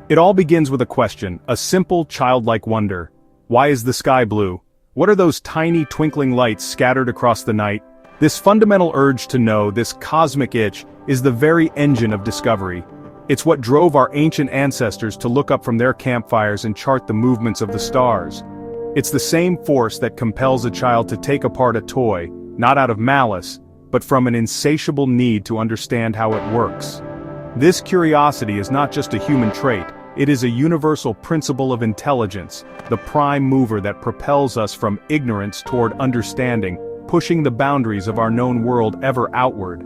It all begins with a question, a simple childlike wonder. Why is the sky blue? What are those tiny twinkling lights scattered across the night? This fundamental urge to know, this cosmic itch, is the very engine of discovery. It's what drove our ancient ancestors to look up from their campfires and chart the movements of the stars. It's the same force that compels a child to take apart a toy, not out of malice, but from an insatiable need to understand how it works. This curiosity is not just a human trait, it is a universal principle of intelligence, the prime mover that propels us from ignorance toward understanding, pushing the boundaries of our known world ever outward.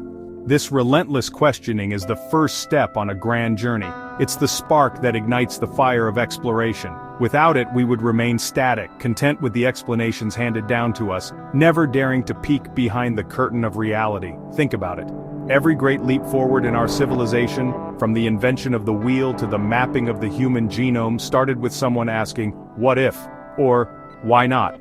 This relentless questioning is the first step on a grand journey. It's the spark that ignites the fire of exploration. Without it, we would remain static, content with the explanations handed down to us, never daring to peek behind the curtain of reality. Think about it. Every great leap forward in our civilization, from the invention of the wheel to the mapping of the human genome, started with someone asking, "What if?" or "Why not?"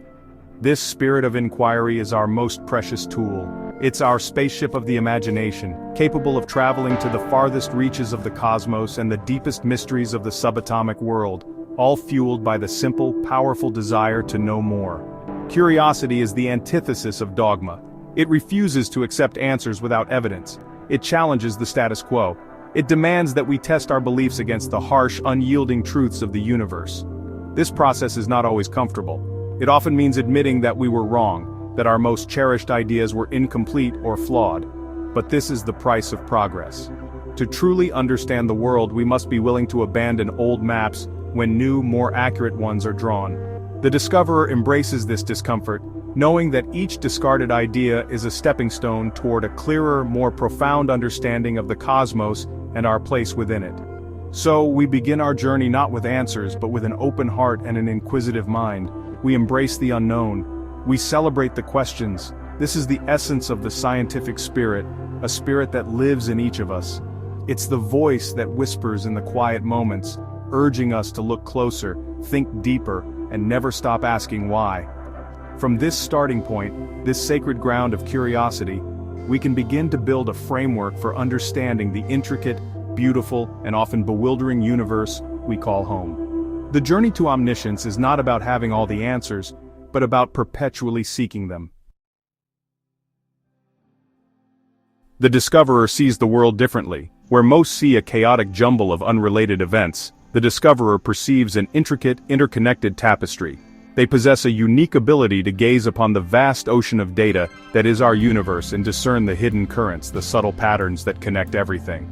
This spirit of inquiry is our most precious tool. It's our spaceship of the imagination, capable of traveling to the farthest reaches of the cosmos and the deepest mysteries of the subatomic world, all fueled by the simple, powerful desire to know more. Curiosity is the antithesis of dogma. It refuses to accept answers without evidence. It challenges the status quo. It demands that we test our beliefs against the harsh, unyielding truths of the universe. This process is not always comfortable. It often means admitting that we were wrong, that our most cherished ideas were incomplete or flawed. But this is the price of progress. To truly understand the world, we must be willing to abandon old maps when new, more accurate ones are drawn. The discoverer embraces this discomfort, knowing that each discarded idea is a stepping stone toward a clearer, more profound understanding of the cosmos and our place within it. So, we begin our journey not with answers but with an open heart and an inquisitive mind. We embrace the unknown. We celebrate the questions. This is the essence of the scientific spirit, a spirit that lives in each of us. It's the voice that whispers in the quiet moments, urging us to look closer, think deeper, and never stop asking why. From this starting point, this sacred ground of curiosity, we can begin to build a framework for understanding the intricate, beautiful, and often bewildering universe we call home. The journey to omniscience is not about having all the answers, but about perpetually seeking them. The discoverer sees the world differently. Where most see a chaotic jumble of unrelated events, the discoverer perceives an intricate, interconnected tapestry. They possess a unique ability to gaze upon the vast ocean of data that is our universe and discern the hidden currents, the subtle patterns that connect everything.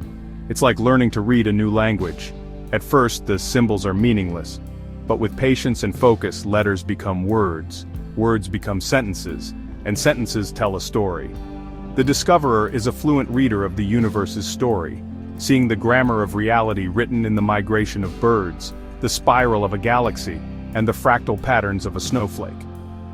It's like learning to read a new language. At first, the symbols are meaningless. But with patience and focus, letters become words, words become sentences, and sentences tell a story. The discoverer is a fluent reader of the universe's story, seeing the grammar of reality written in the migration of birds, the spiral of a galaxy, and the fractal patterns of a snowflake.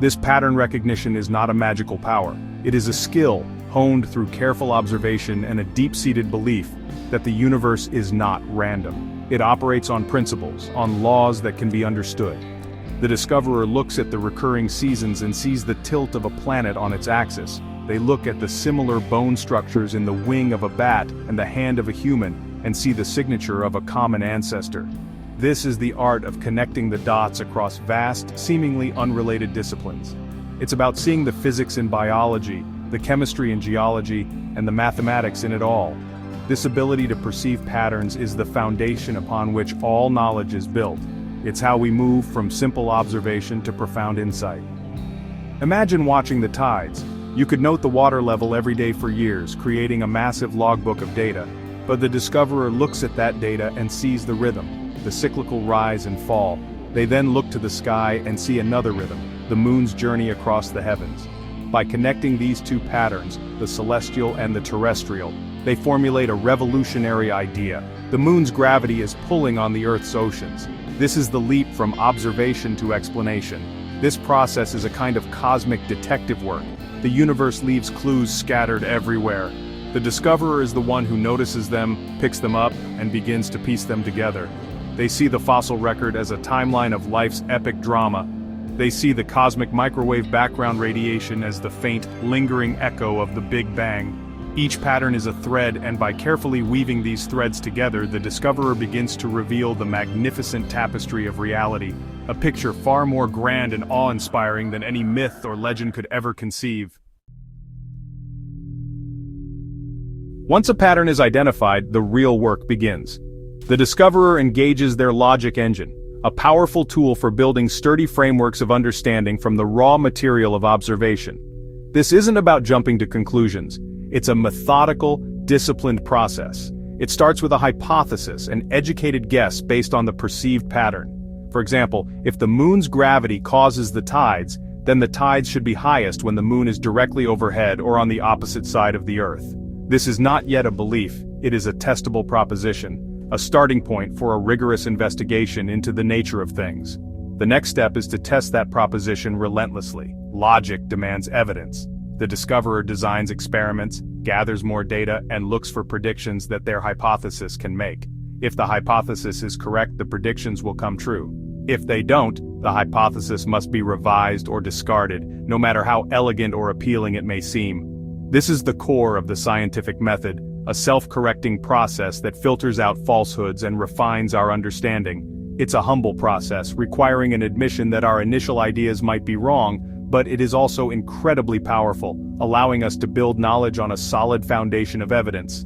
This pattern recognition is not a magical power. It is a skill, honed through careful observation and a deep-seated belief that the universe is not random. It operates on principles, on laws that can be understood. The discoverer looks at the recurring seasons and sees the tilt of a planet on its axis. They look at the similar bone structures in the wing of a bat and the hand of a human, and see the signature of a common ancestor. This is the art of connecting the dots across vast, seemingly unrelated disciplines. It's about seeing the physics in biology, the chemistry in geology, and the mathematics in it all. This ability to perceive patterns is the foundation upon which all knowledge is built. It's how we move from simple observation to profound insight. Imagine watching the tides. You could note the water level every day for years, creating a massive logbook of data. But the discoverer looks at that data and sees the rhythm, the cyclical rise and fall. They then look to the sky and see another rhythm, the moon's journey across the heavens. By connecting these two patterns, the celestial and the terrestrial, they formulate a revolutionary idea. The moon's gravity is pulling on the Earth's oceans. This is the leap from observation to explanation. This process is a kind of cosmic detective work. The universe leaves clues scattered everywhere. The discoverer is the one who notices them, picks them up, and begins to piece them together. They see the fossil record as a timeline of life's epic drama. They see the cosmic microwave background radiation as the faint, lingering echo of the Big Bang. Each pattern is a thread, and by carefully weaving these threads together, the discoverer begins to reveal the magnificent tapestry of reality, a picture far more grand and awe-inspiring than any myth or legend could ever conceive. Once a pattern is identified, the real work begins. The discoverer engages their logic engine, a powerful tool for building sturdy frameworks of understanding from the raw material of observation. This isn't about jumping to conclusions. It's a methodical, disciplined process. It starts with a hypothesis, an educated guess based on the perceived pattern. For example, if the moon's gravity causes the tides, then the tides should be highest when the moon is directly overhead or on the opposite side of the Earth. This is not yet a belief, it is a testable proposition, a starting point for a rigorous investigation into the nature of things. The next step is to test that proposition relentlessly. Logic demands evidence. The discoverer designs experiments, gathers more data, and looks for predictions that their hypothesis can make. If the hypothesis is correct, the predictions will come true. If they don't, the hypothesis must be revised or discarded, no matter how elegant or appealing it may seem. This is the core of the scientific method, a self-correcting process that filters out falsehoods and refines our understanding. It's a humble process, requiring an admission that our initial ideas might be wrong, but it is also incredibly powerful, allowing us to build knowledge on a solid foundation of evidence.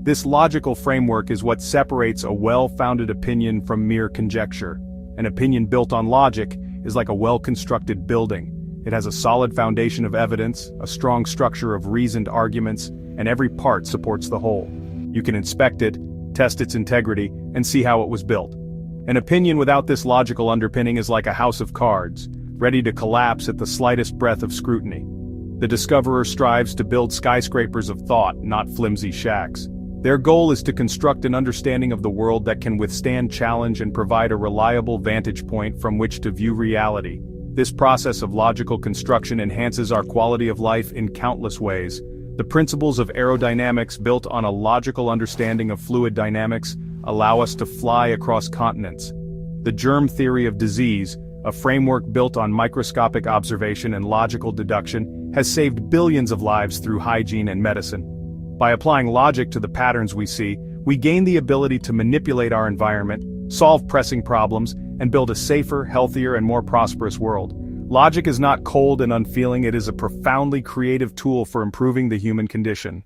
This logical framework is what separates a well-founded opinion from mere conjecture. An opinion built on logic is like a well-constructed building. It has a solid foundation of evidence, a strong structure of reasoned arguments, and every part supports the whole. You can inspect it, test its integrity, and see how it was built. An opinion without this logical underpinning is like a house of cards, ready to collapse at the slightest breath of scrutiny. The discoverer strives to build skyscrapers of thought, not flimsy shacks. Their goal is to construct an understanding of the world that can withstand challenge and provide a reliable vantage point from which to view reality. This process of logical construction enhances our quality of life in countless ways. The principles of aerodynamics, built on a logical understanding of fluid dynamics, allow us to fly across continents. The germ theory of disease, a framework built on microscopic observation and logical deduction, has saved billions of lives through hygiene and medicine. By applying logic to the patterns we see, we gain the ability to manipulate our environment, solve pressing problems, and build a safer, healthier, and more prosperous world. Logic is not cold and unfeeling, it is a profoundly creative tool for improving the human condition.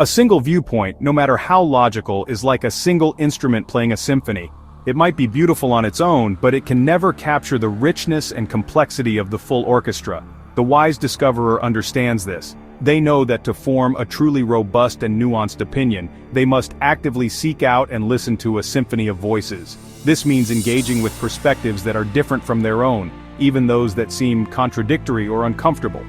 A single viewpoint, no matter how logical, is like a single instrument playing a symphony. It might be beautiful on its own, but it can never capture the richness and complexity of the full orchestra. The wise discoverer understands this. They know that to form a truly robust and nuanced opinion, they must actively seek out and listen to a symphony of voices. This means engaging with perspectives that are different from their own, even those that seem contradictory or uncomfortable.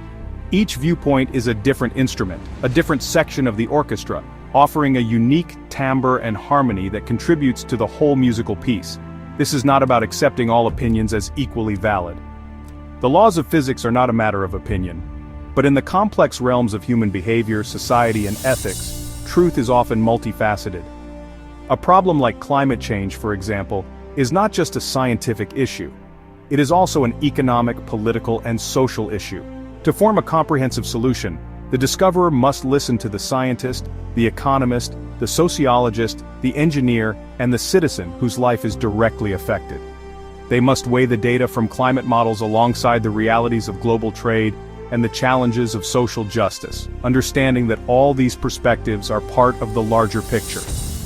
Each viewpoint is a different instrument, a different section of the orchestra, offering a unique timbre and harmony that contributes to the whole musical piece. This is not about accepting all opinions as equally valid. The laws of physics are not a matter of opinion. But in the complex realms of human behavior, society, and ethics, truth is often multifaceted. A problem like climate change, for example, is not just a scientific issue. It is also an economic, political, and social issue. To form a comprehensive solution, the discoverer must listen to the scientist, the economist, the sociologist, the engineer, and the citizen whose life is directly affected. They must weigh the data from climate models alongside the realities of global trade and the challenges of social justice, understanding that all these perspectives are part of the larger picture.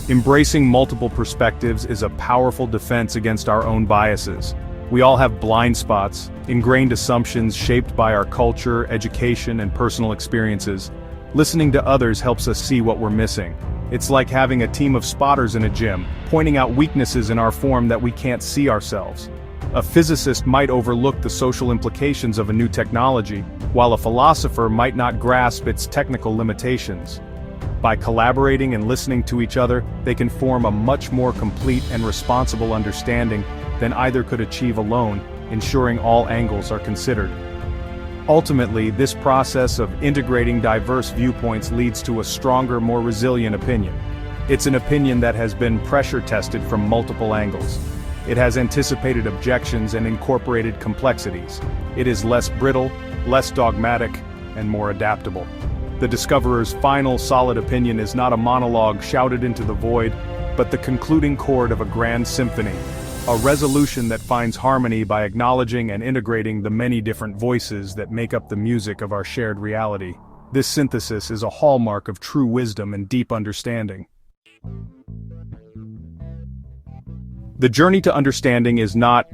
Embracing multiple perspectives is a powerful defense against our own biases. We all have blind spots, ingrained assumptions shaped by our culture, education, and personal experiences. Listening to others helps us see what we're missing. It's like having a team of spotters in a gym, pointing out weaknesses in our form that we can't see ourselves. A physicist might overlook the social implications of a new technology, while a philosopher might not grasp its technical limitations. By collaborating and listening to each other, they can form a much more complete and responsible understanding than either could achieve alone, ensuring all angles are considered. Ultimately, this process of integrating diverse viewpoints leads to a stronger, more resilient opinion. It's an opinion that has been pressure-tested from multiple angles. It has anticipated objections and incorporated complexities. It is less brittle, less dogmatic, and more adaptable. The discoverer's final solid opinion is not a monologue shouted into the void, but the concluding chord of a grand symphony, a resolution that finds harmony by acknowledging and integrating the many different voices that make up the music of our shared reality. This synthesis is a hallmark of true wisdom and deep understanding. The journey to understanding is not,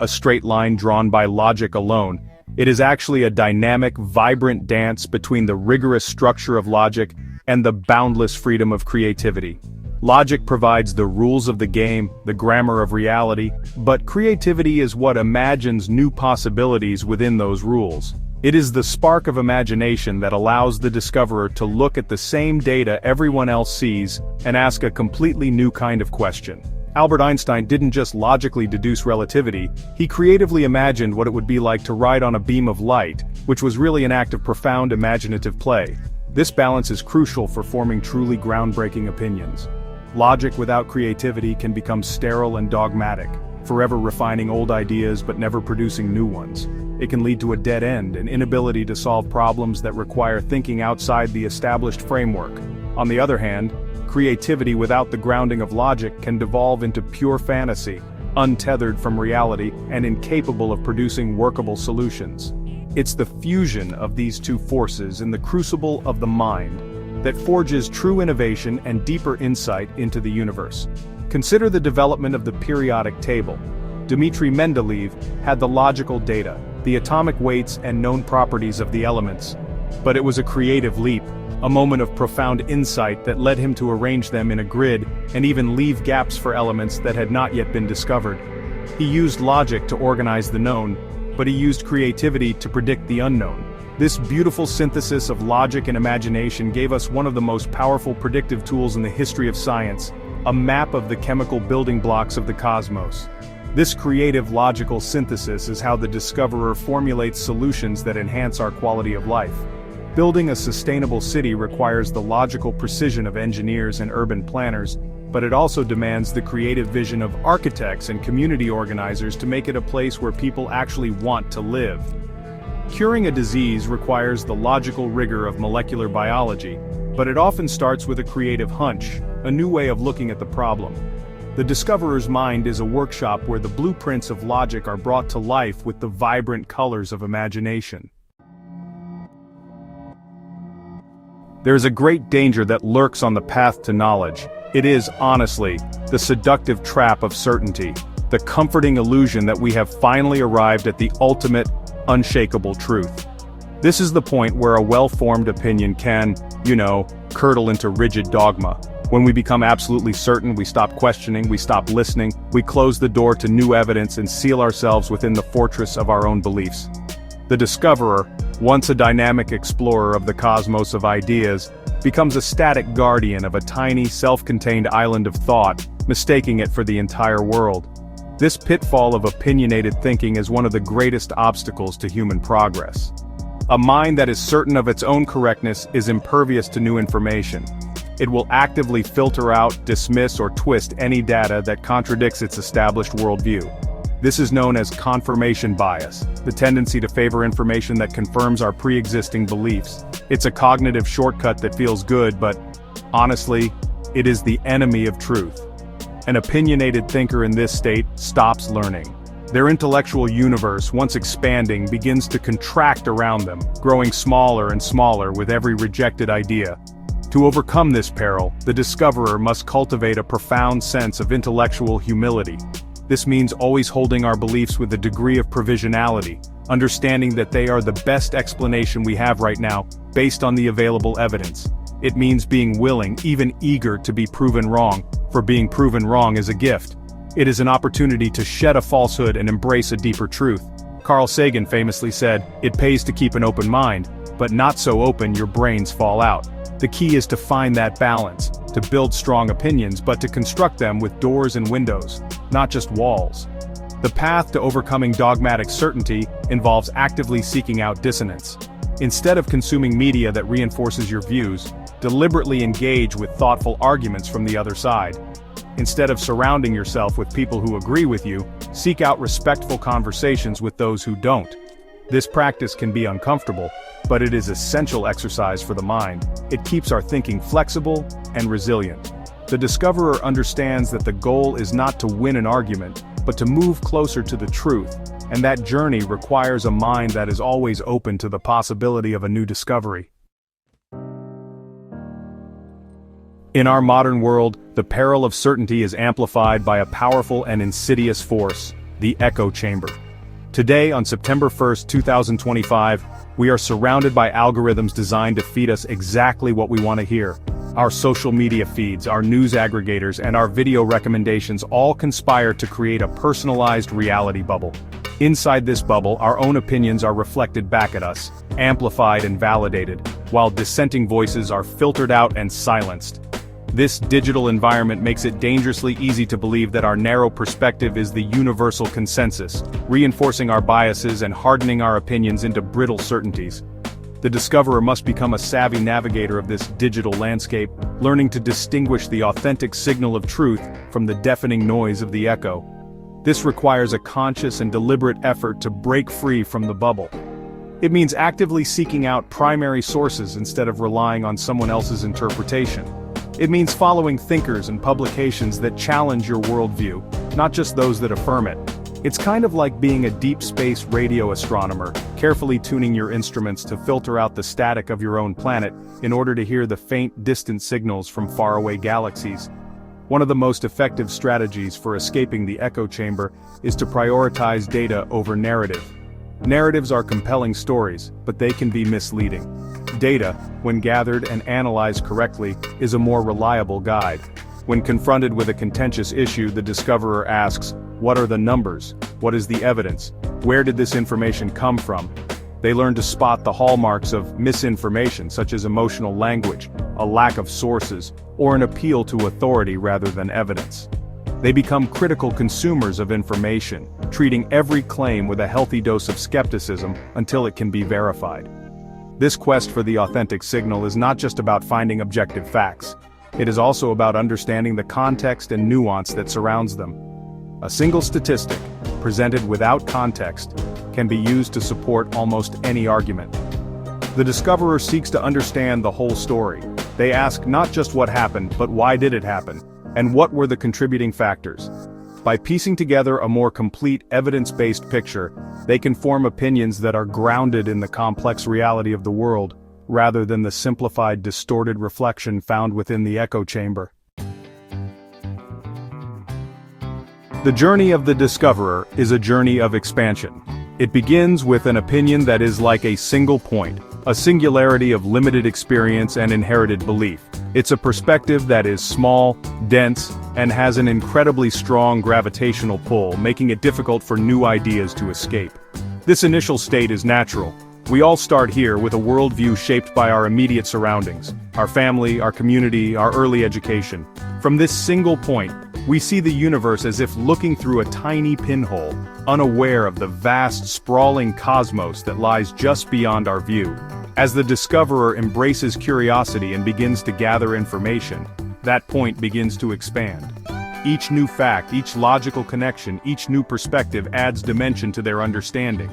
a straight line drawn by logic alone. It is actually a dynamic, vibrant dance between the rigorous structure of logic and the boundless freedom of creativity. Logic provides the rules of the game, the grammar of reality, but creativity is what imagines new possibilities within those rules. It is the spark of imagination that allows the discoverer to look at the same data everyone else sees and ask a completely new kind of question. Albert Einstein didn't just logically deduce relativity, he creatively imagined what it would be like to ride on a beam of light, which was really an act of profound imaginative play. This balance is crucial for forming truly groundbreaking opinions. Logic without creativity can become sterile and dogmatic, forever refining old ideas but never producing new ones. It can lead to a dead end, an inability to solve problems that require thinking outside the established framework. On the other hand, creativity without the grounding of logic can devolve into pure fantasy, untethered from reality and incapable of producing workable solutions. It's the fusion of these two forces in the crucible of the mind that forges true innovation and deeper insight into the universe. Consider the development of the periodic table. Dmitri Mendeleev had the logical data, the atomic weights and known properties of the elements. But it was a creative leap, a moment of profound insight that led him to arrange them in a grid and even leave gaps for elements that had not yet been discovered. He used logic to organize the known, but he used creativity to predict the unknown. This beautiful synthesis of logic and imagination gave us one of the most powerful predictive tools in the history of science, a map of the chemical building blocks of the cosmos. This creative logical synthesis is how the discoverer formulates solutions that enhance our quality of life. Building a sustainable city requires the logical precision of engineers and urban planners, but it also demands the creative vision of architects and community organizers to make it a place where people actually want to live. Curing a disease requires the logical rigor of molecular biology, but it often starts with a creative hunch, a new way of looking at the problem. The discoverer's mind is a workshop where the blueprints of logic are brought to life with the vibrant colors of imagination. There is a great danger that lurks on the path to knowledge. It is, honestly, the seductive trap of certainty, the comforting illusion that we have finally arrived at the ultimate, unshakable truth. This is the point where a well-formed opinion can, curdle into rigid dogma. When we become absolutely certain, we stop questioning, we stop listening, we close the door to new evidence and seal ourselves within the fortress of our own beliefs. The discoverer, once a dynamic explorer of the cosmos of ideas, becomes a static guardian of a tiny, self-contained island of thought, mistaking it for the entire world. This pitfall of opinionated thinking is one of the greatest obstacles to human progress. A mind that is certain of its own correctness is impervious to new information. It will actively filter out, dismiss, or twist any data that contradicts its established worldview. This is known as confirmation bias, the tendency to favor information that confirms our pre-existing beliefs. It's a cognitive shortcut that feels good, but, honestly, it is the enemy of truth. An opinionated thinker in this state stops learning. Their intellectual universe, once expanding, begins to contract around them, growing smaller and smaller with every rejected idea. To overcome this peril, the discoverer must cultivate a profound sense of intellectual humility. This means always holding our beliefs with a degree of provisionality, understanding that they are the best explanation we have right now, based on the available evidence. It means being willing, even eager, to be proven wrong, for being proven wrong is a gift. It is an opportunity to shed a falsehood and embrace a deeper truth. Carl Sagan famously said, "It pays to keep an open mind, but not so open your brains fall out." The key is to find that balance, to build strong opinions but to construct them with doors and windows, not just walls. The path to overcoming dogmatic certainty involves actively seeking out dissonance. Instead of consuming media that reinforces your views, deliberately engage with thoughtful arguments from the other side. Instead of surrounding yourself with people who agree with you, seek out respectful conversations with those who don't. This practice can be uncomfortable, but it is essential exercise for the mind. It keeps our thinking flexible and resilient. The discoverer understands that the goal is not to win an argument, but to move closer to the truth, and that journey requires a mind that is always open to the possibility of a new discovery. In our modern world, the peril of certainty is amplified by a powerful and insidious force, the echo chamber. Today, on September 1st, 2025, we are surrounded by algorithms designed to feed us exactly what we want to hear. Our social media feeds, our news aggregators, and our video recommendations all conspire to create a personalized reality bubble. Inside this bubble, our own opinions are reflected back at us, amplified and validated, while dissenting voices are filtered out and silenced. This digital environment makes it dangerously easy to believe that our narrow perspective is the universal consensus, reinforcing our biases and hardening our opinions into brittle certainties. The discoverer must become a savvy navigator of this digital landscape, learning to distinguish the authentic signal of truth from the deafening noise of the echo. This requires a conscious and deliberate effort to break free from the bubble. It means actively seeking out primary sources instead of relying on someone else's interpretation. It means following thinkers and publications that challenge your worldview, not just those that affirm it. It's kind of like being a deep space radio astronomer, carefully tuning your instruments to filter out the static of your own planet in order to hear the faint, distant signals from faraway galaxies. One of the most effective strategies for escaping the echo chamber is to prioritize data over narrative. Narratives are compelling stories, but they can be misleading. Data, when gathered and analyzed correctly, is a more reliable guide. When confronted with a contentious issue, the discoverer asks, "What are the numbers? What is the evidence? Where did this information come from?" They learn to spot the hallmarks of misinformation, such as emotional language, a lack of sources, or an appeal to authority rather than evidence. They become critical consumers of information, treating every claim with a healthy dose of skepticism until it can be verified. This quest for the authentic signal is not just about finding objective facts. It is also about understanding the context and nuance that surrounds them. A single statistic, presented without context, can be used to support almost any argument. The discoverer seeks to understand the whole story. They ask not just what happened, but why did it happen, and what were the contributing factors. By piecing together a more complete, evidence-based picture, they can form opinions that are grounded in the complex reality of the world, rather than the simplified, distorted reflection found within the echo chamber. The journey of the discoverer is a journey of expansion. It begins with an opinion that is like a single point, a singularity of limited experience and inherited belief. It's a perspective that is small, dense, and has an incredibly strong gravitational pull, making it difficult for new ideas to escape. This initial state is natural. We all start here with a worldview shaped by our immediate surroundings, our family, our community, our early education. From this single point, we see the universe as if looking through a tiny pinhole, unaware of the vast, sprawling cosmos that lies just beyond our view. As the discoverer embraces curiosity and begins to gather information, that point begins to expand. Each new fact, each logical connection, each new perspective adds dimension to their understanding.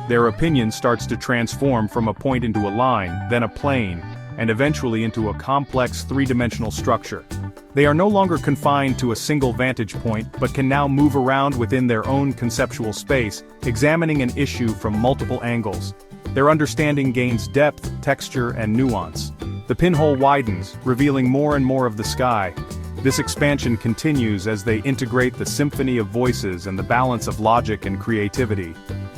Their opinion starts to transform from a point into a line, then a plane, and eventually into a complex three-dimensional structure. They are no longer confined to a single vantage point, but can now move around within their own conceptual space, examining an issue from multiple angles. Their understanding gains depth, texture, and nuance. The pinhole widens, revealing more and more of the sky. This expansion continues as they integrate the symphony of voices and the balance of logic and creativity.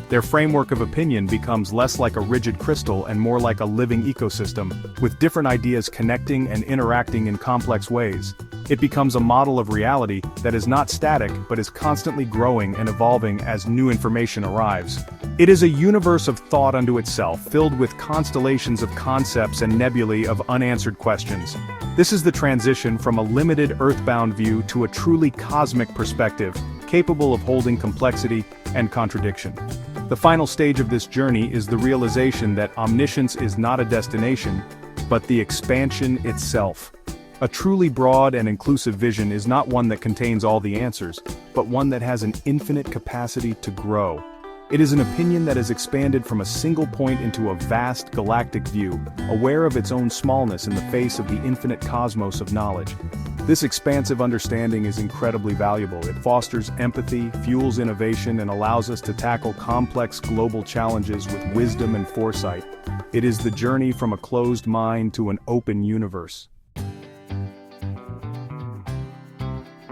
Their framework of opinion becomes less like a rigid crystal and more like a living ecosystem, with different ideas connecting and interacting in complex ways. It becomes a model of reality that is not static but is constantly growing and evolving as new information arrives. It is a universe of thought unto itself, filled with constellations of concepts and nebulae of unanswered questions. This is the transition from a limited earthbound view to a truly cosmic perspective, capable of holding complexity and contradiction. The final stage of this journey is the realization that omniscience is not a destination, but the expansion itself. A truly broad and inclusive vision is not one that contains all the answers, but one that has an infinite capacity to grow. It is an opinion that is expanded from a single point into a vast galactic view, aware of its own smallness in the face of the infinite cosmos of knowledge. This expansive understanding is incredibly valuable. It fosters empathy, fuels innovation, and allows us to tackle complex global challenges with wisdom and foresight. It is the journey from a closed mind to an open universe.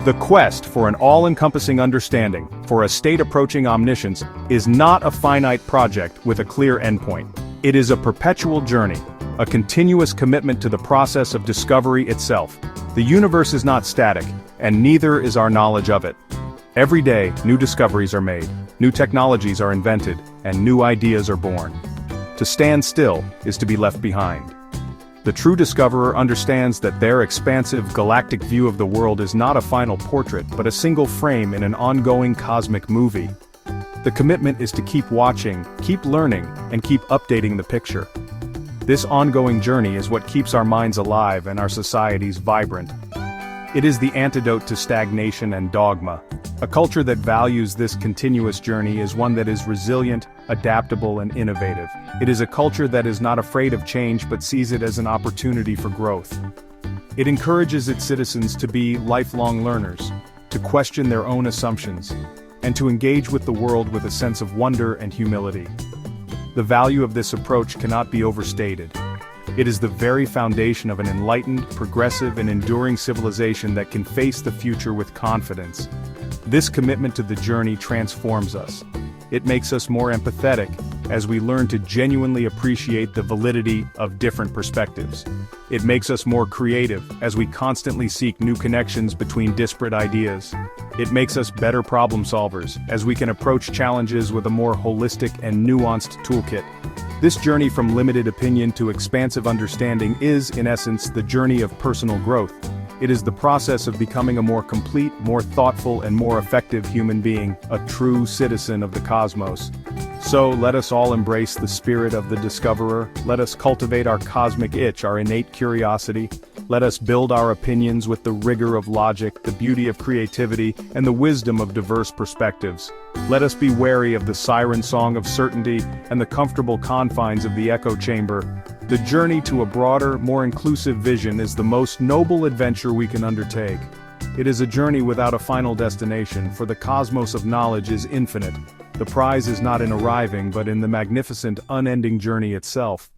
The quest for an all-encompassing understanding, for a state approaching omniscience, is not a finite project with a clear endpoint. It is a perpetual journey, a continuous commitment to the process of discovery itself. The universe is not static, and neither is our knowledge of it. Every day, new discoveries are made, new technologies are invented, and new ideas are born. To stand still is to be left behind. The true discoverer understands that their expansive galactic view of the world is not a final portrait but a single frame in an ongoing cosmic movie. The commitment is to keep watching, keep learning, and keep updating the picture. This ongoing journey is what keeps our minds alive and our societies vibrant. It is the antidote to stagnation and dogma. A culture that values this continuous journey is one that is resilient, adaptable, and innovative. It is a culture that is not afraid of change but sees it as an opportunity for growth. It encourages its citizens to be lifelong learners, to question their own assumptions, and to engage with the world with a sense of wonder and humility. The value of this approach cannot be overstated. It is the very foundation of an enlightened, progressive, and enduring civilization that can face the future with confidence. This commitment to the journey transforms us. It makes us more empathetic, as we learn to genuinely appreciate the validity of different perspectives. It makes us more creative, as we constantly seek new connections between disparate ideas. It makes us better problem solvers, as we can approach challenges with a more holistic and nuanced toolkit. This journey from limited opinion to expansive understanding is, in essence, the journey of personal growth. It is the process of becoming a more complete, more thoughtful, and more effective human being, a true citizen of the cosmos. So, let us all embrace the spirit of the discoverer. Let us cultivate our cosmic itch, our innate curiosity. Let us build our opinions with the rigor of logic, the beauty of creativity, and the wisdom of diverse perspectives. Let us be wary of the siren song of certainty and the comfortable confines of the echo chamber. The journey to a broader, more inclusive vision is the most noble adventure we can undertake. It is a journey without a final destination, for the cosmos of knowledge is infinite. The prize is not in arriving but in the magnificent, unending journey itself.